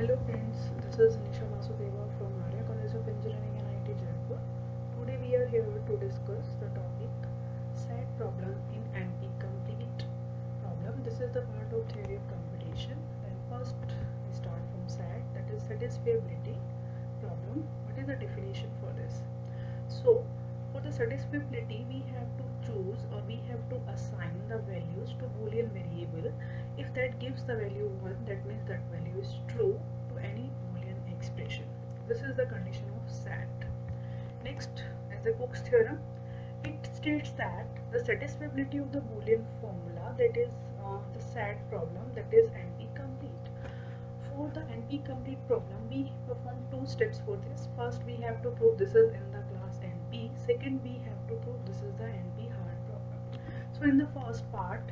Hello friends, this is Nisha Vasudeva from Arya College of Engineering and IT Jaipur. Today we are here to discuss the topic SAT problem in NP complete problem. This is the part of theory of computation. Then first we start from SAT, that is satisfiability problem. What is the definition for this? So for the satisfiability we have to choose or we have to assign the values to boolean variable. If that gives the value 1, that means that value is true to any boolean expression. This is the condition of SAT. Next, as the Cook's theorem, it states that the satisfiability of the boolean formula, that is the SAT problem, that is NP complete. For the NP complete problem, we perform two steps for this. First, we have to prove this is in the class NP. Second, we have to prove this is the NP hard problem. So in the first part,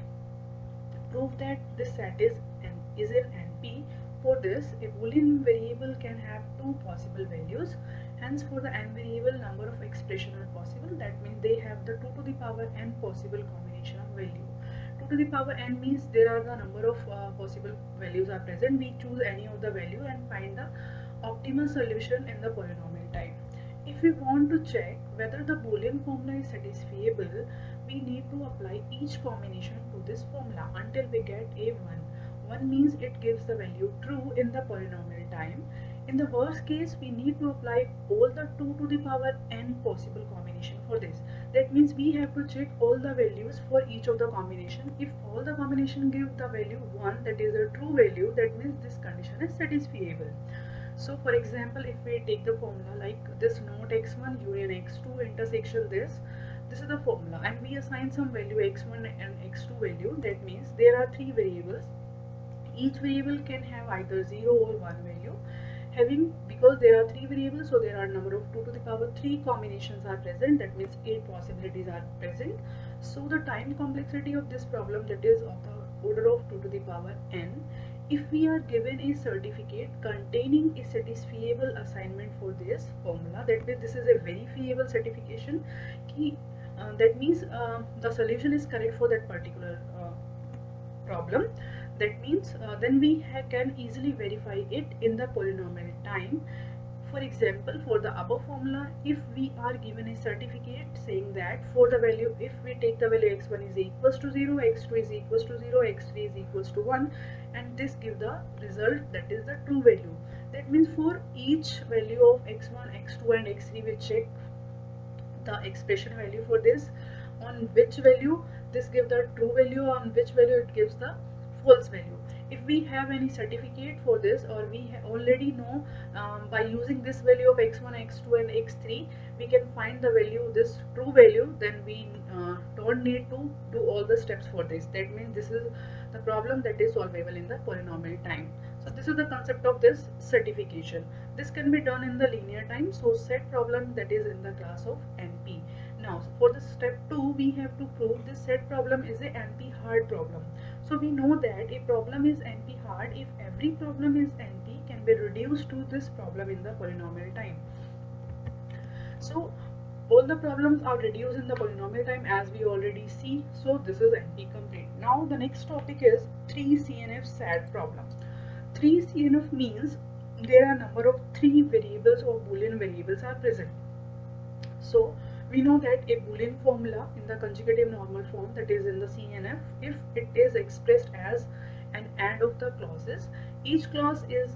prove that this set is in NP. For this, a boolean variable can have two possible values. Hence, for the n variable, number of expressions are possible. That means they have the 2 to the power n possible combination of value. 2 to the power n means there are the number of possible values are present. We choose any of the value and find the optimal solution in the polynomial type. If we want to check whether the boolean formula is satisfiable, we need to apply each combination to this formula until we get a1. 1 means it gives the value true in the polynomial time. In the worst case, we need to apply all the 2 to the power n possible combination for this. That means we have to check all the values for each of the combination. If all the combination give the value 1, that is a true value, that means this condition is satisfiable. So for example, if we take the formula like this, not x1 union x2 intersection this is the formula, and we assign some value x1 and x2 value. That means there are three variables. Each variable can have either 0 or 1 value. Because there are three variables, so there are number of 2 to the power 3 combinations are present. That means 8 possibilities are present. So the time complexity of this problem, that is of the order of 2 to the power n. If we are given a certificate containing a satisfiable assignment for this formula, that means this is a verifiable certification. That means the solution is correct for that particular problem. That means then we can easily verify it in the polynomial time. For example, for the above formula, if we are given a certificate saying that for the value, if we take the value x1 is equals to 0, x2 is equals to 0, x3 is equals to 1, and this give the result, that is the true value. That means for each value of x1, x2 and x3, we check the expression value for this, on which value this give the true value, on which value it gives the false value. If we have any certificate for this, or we already know by using this value of x1, x2 and x3, we can find the value, this true value, then we don't need to do all the steps for this. That means this is the problem that is solvable in the polynomial time. So this is the concept of this certification. This can be done in the linear time. So SAT problem, that is in the class of NP. Now for the step 2, we have to prove this SAT problem is a NP hard problem. So we know that a problem is NP hard if every problem is NP can be reduced to this problem in the polynomial time. So all the problems are reduced in the polynomial time, as we already see. So this is NP complete. Now the next topic is 3CNF SAT problem. 3CNF means there are number of 3 variables or boolean variables are present. So we know that a boolean formula in the conjugative normal form, that is in the CNF, if it is expressed as an AND of the clauses, each clause is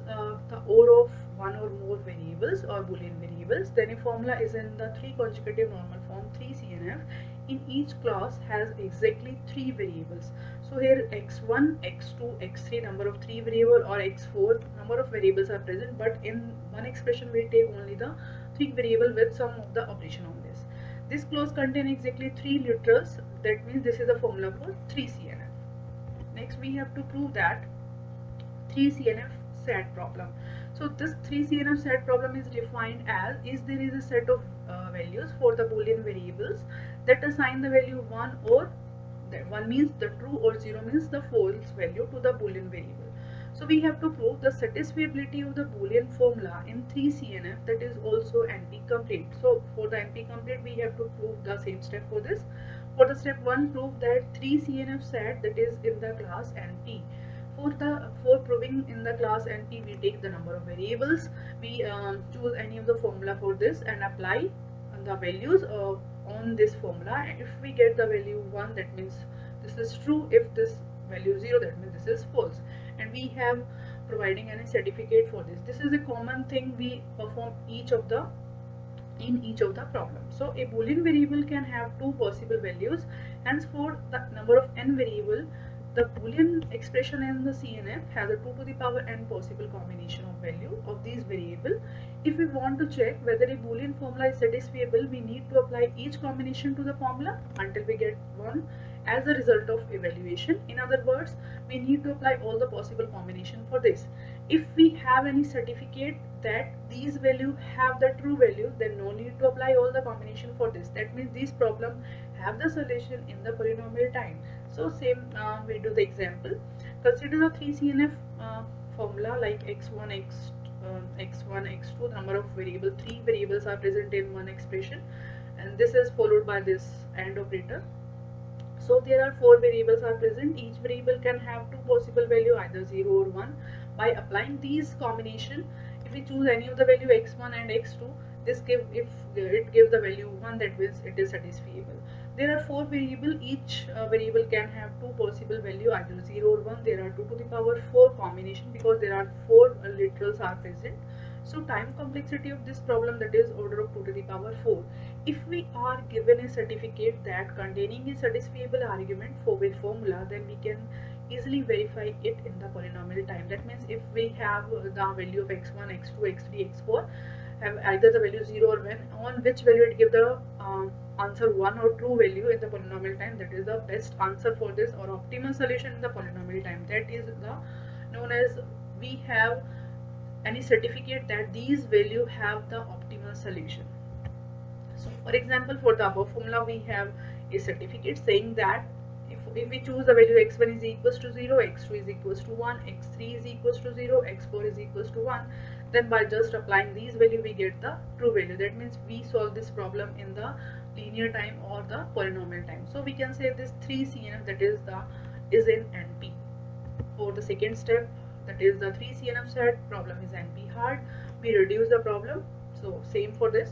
the OR of one or more variables or boolean variables, then a formula is in the 3 conjugative normal form, 3CNF. In each clause has exactly 3 variables. So here x1, x2, x3 number of 3 variable, or x4 number of variables are present, but in one expression we take only the 3 variable with some of the operation on this. This clause contains exactly 3 literals. That means this is a formula for 3CNF. Next we have to prove that 3CNF SAT problem. So this 3CNF SAT problem is defined as there is a set of values for the boolean variables that assign the value 1, or that 1 means the true, or 0 means the false value to the boolean variable. So we have to prove the satisfiability of the boolean formula in 3CNF, that is also NP complete. So for the NP complete, we have to prove the same step for this. For the step 1, prove that 3CNF SAT, that is in the class NP. For proving in the class NP, we take the number of variables. We choose any of the formula for this and apply the values on this formula. And if we get the value 1, that means this is true. If this value is 0, that means this is false. And we have providing any certificate for this. This is a common thing we perform in each of the problems. So a Boolean variable can have two possible values. Hence, for the number of n variable, the Boolean expression in the CNF has a 2 to the power n possible combination of value of these variable. If we want to check whether a Boolean formula is satisfiable, we need to apply each combination to the formula until we get one as a result of evaluation. In other words, we need to apply all the possible combination for this. If we have any certificate that these value have the true value, then no need to apply all the combination for this. That means these problem have the solution in the polynomial time. So same we do the example. Consider the 3CNF formula like x1, x2, the number of variable, 3 variables are present in one expression, and this is followed by this AND operator. So there are 4 variables are present. Each variable can have two possible value, either 0 or 1. By applying these combination, if we choose any of the value x1 and x2, this if it gives the value 1, that means it is satisfiable. There are 4 variables. Each variable can have two possible value, either 0 or 1. There are 2 to the power 4 combination because there are 4 literals are present. So time complexity of this problem, that is order of 2 to the power 4. If we are given a certificate that containing a satisfiable argument for a formula, then we can easily verify it in the polynomial time. That means if we have the value of x1, x2, x3, x4 have either the value 0 or 1, on which value it give the answer 1 or true value in the polynomial time, that is the best answer for this or optimal solution in the polynomial time. That is the known as we have any certificate that these value have the optimal solution. So for example, for the above formula, we have a certificate saying that if we choose the value x1 is equals to 0, x2 is equals to 1, x3 is equals to 0, x4 is equals to 1, then by just applying these value we get the true value. That means we solve this problem in the linear time or the polynomial time. So we can say this 3CNF, that is in NP. For the second step, that is the 3CNF set problem is NP hard. We reduce the problem. So same for this.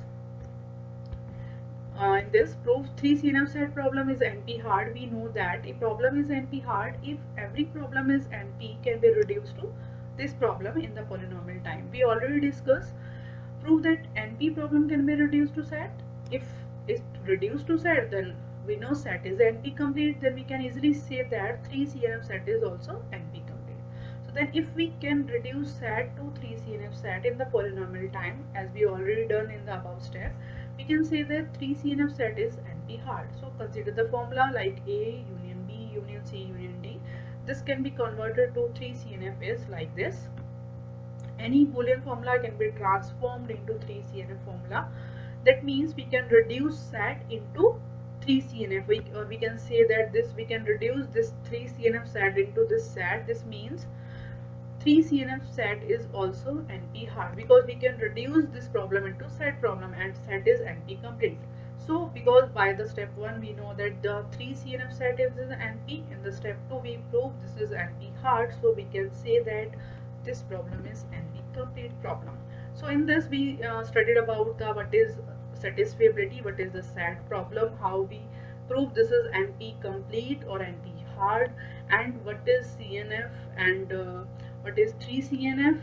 In this proof 3CNF set problem is NP hard. We know that a problem is NP hard if every problem is NP can be reduced to this problem in the polynomial time. We already discussed prove that NP problem can be reduced to set. If it's reduced to set, then we know set is NP complete. Then we can easily say that 3CNF set is also NP complete. So then if we can reduce set to 3CNF set in the polynomial time, as we already done in the above step, we can say that 3CNF set is NP hard. So consider the formula like A union B union C union D. This can be converted to 3CNF is like this. Any Boolean formula can be transformed into 3CNF formula. That means we can reduce set into 3CNF. We can say that we can reduce this 3CNF set into this set. This means 3CNF set is also NP hard because we can reduce this problem into set problem, and set is NP complete. So because by the step 1 we know that the 3CNF set is NP, in the step 2 we prove this is NP hard, so we can say that this problem is NP complete problem. So in this we studied about what is satisfiability, what is the set problem, how we prove this is NP complete or NP hard, and what is CNF and what is 3CNF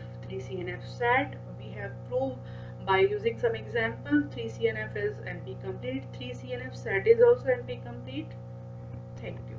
set. We have proved by using some example. 3CNF is NP complete, 3CNF set is also NP complete. Thank you.